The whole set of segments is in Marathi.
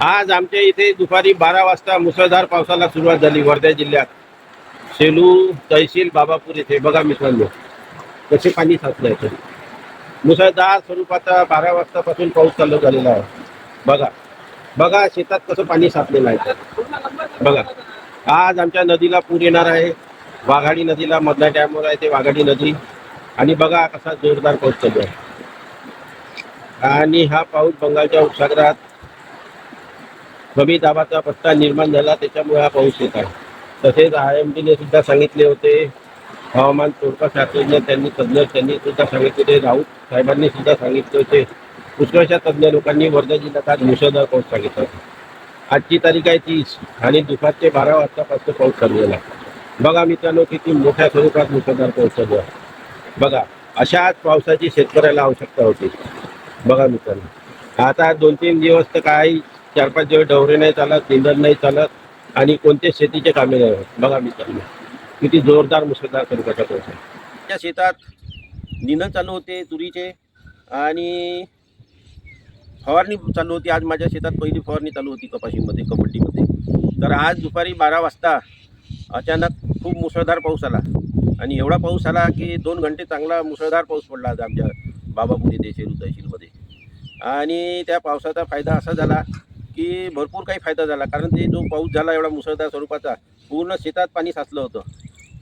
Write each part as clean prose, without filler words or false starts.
आज आमच्या इथे दुपारी 12 वाजता मुसळधार पावसाला सुरुवात झाली वर्धा जिल्ह्यात. सेलू तहसील बाबापूर येथे बघा मित्रांनो कसे पाणी साचलं आहे. मुसळधार स्वरूपाचा 12 वाजतापासून पाऊस चालू झालेला आहे. बघा बघा शेतात कसं पाणी साचलेलं आहे. बघा आज आमच्या नदीला पूर येणार आहे. वाघाडी नदीला मधला डॅमवर आहे ते वाघाडी नदी. आणि बघा कसा जोरदार पाऊस चालू आहे. आणि हा पाऊस बंगालच्या उपसागरात कमी दाबाचा पट्टा निर्माण झाला त्याच्यामुळे हा पाऊस येत आहे. तसेच IMDने सुद्धा सांगितले होते. हवामान तोडका शास्त्रज्ञ त्यांनी सुद्धा सांगितले होते. राऊत साहेबांनी सुद्धा सांगितले होते. पुष्कळशा तज्ज्ञ लोकांनी वर्धा जिल्ह्यात आज मुसळधार पाऊस सांगितला. आजची तारीख आहे 30 आणि दुपारचे 12 वाजतापासून पाऊस चालू झाला. बघा मित्रांनो किती मोठ्या स्वरूपात मुसळधार पाऊस चालू आहे. बघा अशाच पावसाची शेतकऱ्याला आवश्यकता होती. बघा मित्रांनो आता 2-3 दिवस तर काही 4-5 दिवस डवरे नाही चालत, निंदण नाही चालत आणि कोणते शेतीचे कामे नाही होत. बघा मित्रांनो किती जोरदार मुसळधार स्वरूपाचा पाऊस आहे. त्या शेतात निंदण चालू होते तुरीचे आणि फवारणी चालू होती. आज माझ्या शेतात पहिली फवारणी चालू होती कपाशीमध्ये कबड्डीमध्ये. तर आज दुपारी 12 वाजता अचानक खूप मुसळधार पाऊस आला आणि एवढा पाऊस आला की 2 घंटे चांगला मुसळधार पाऊस पडला आज आमच्या बाबापूर येथे सेलू तहसीलमध्ये. आणि त्या पावसाचा फायदा असा झाला की भरपूर काही फायदा झाला. कारण ते जो पाऊस झाला एवढा मुसळधार स्वरूपाचा पूर्ण शेतात पाणी साचलं होतं.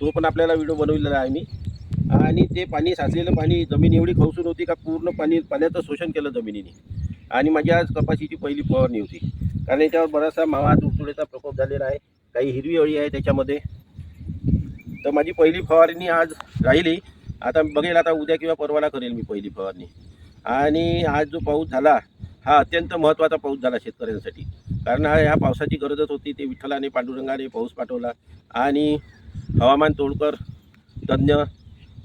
तो पण आपल्याला व्हिडिओ बनवलेला आहे मी. आणि ते पाणी साचलेलं पाणी जमीन एवढी खवसून होती का पूर्ण पाण्याचं शोषण केलं जमिनीने. आणि माझी आज कपाशीची पहिली फवारणी होती. कारण याच्यावर बराचसा मावा तुडतुड्याचा प्रकोप झालेला आहे. काही हिरवी अळी आहे त्याच्यामध्ये. तर माझी पहिली फवारणी आज राहिली. आता बघेल आता उद्या किंवा परवाला करेल मी पहिली फवारणी. आणि आज जो पाऊस झाला हा अत्यंत महत्त्वाचा पाऊस झाला शेतकऱ्यांसाठी. कारण ह्या पावसाची गरजच होती. ते विठ्ठलाने पांडुरंगाने पाऊस पाठवला. आणि हवामान तोडकर तज्ज्ञ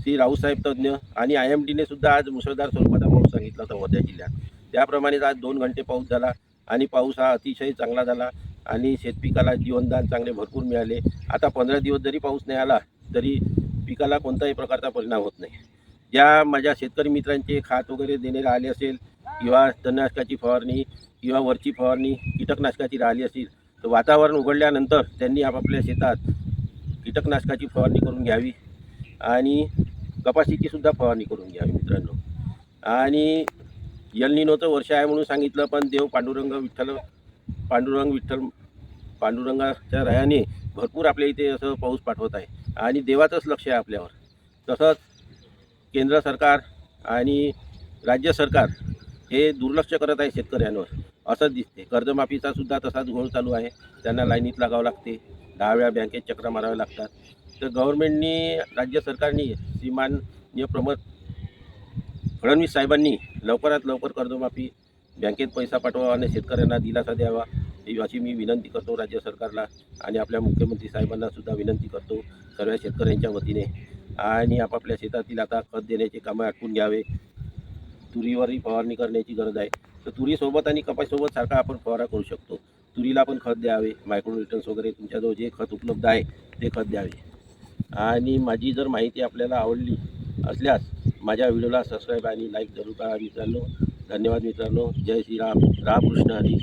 श्री राऊसाहेब तज्ज्ञ आणि IMDने सुद्धा आज मुसळधार स्वरूपाचा पाऊस सांगितला होता वर्धा जिल्ह्यात. त्याप्रमाणेच आज 2 घंटे पाऊस झाला आणि पाऊस हा अतिशय चांगला झाला आणि शेतपिकाला जीवनदान चांगले भरपूर मिळाले. आता 15 दिवस जरी पाऊस नाही आला तरी पिकाला कोणताही प्रकारचा परिणाम होत नाही. ज्या माझ्या शेतकरी मित्रांचे खात वगैरे देणे राहिले असेल किंवा तणनाशकाची फवारणी किंवा वरची फवारणी कीटकनाशकाची राहिली असेल तर वातावरण उघडल्यानंतर त्यांनी आपापल्या शेतात कीटकनाशकाची फवारणी करून घ्यावी आणि कपाशीची सुद्धा फवारणी करून घ्यावी मित्रांनो. आणि एल निनोचं वर्ष आहे म्हणून सांगितलं पण देव पांडुरंगाच्या रयाने भरपूर आपल्या इथे असं पाऊस पाठवत आहे आणि देवाचंच लक्ष आहे आपल्यावर. तसंच केंद्र सरकार आणि राज्य सरकार हे दुर्लक्ष करत आहे शेतकऱ्यांवर असंच दिसते. कर्जमाफीचा सुद्धा तसाच घोळ चालू आहे. त्यांना लाईनीत लागावं लागते. 10 वेळा बँकेत चक्रा माराव्या लागतात. तर गव्हर्नमेंटनी राज्य सरकारने श्रीमाननीय प्रमोद फडणवीस साहेबांनी लवकरात लवकर कर्जमाफी बँकेत पैसा पाठवावा आणि शेतकऱ्यांना दिलासा द्यावा अशी मी विनंती करतो राज्य सरकारला. आणि आपल्या मुख्यमंत्री साहेबांना सुद्धा विनंती करतो सर्व शेतकऱ्यांच्या वतीने. आणि आपापल्या शेतातील आता खत देण्याचे कामं आटपून घ्यावे. तुरीवरही फवारणी करण्याची गरज आहे. तर तुरीसोबत आणि कपाशीसोबत सारखा आपण फवारा करू शकतो. तुरीला पण खत द्यावे. मायक्रोन्यूट्रन्स वगैरे तुमच्याजवळ जे खत उपलब्ध आहे ते खत द्यावे. आणि माझी जर माहिती आपल्याला आवडली असल्यास माझ्या व्हिडिओला सबस्क्राईब आणि लाईक जरूर करा मित्रांनो. धन्यवाद मित्रांनो. जय श्रीराम. रामकृष्ण हरी.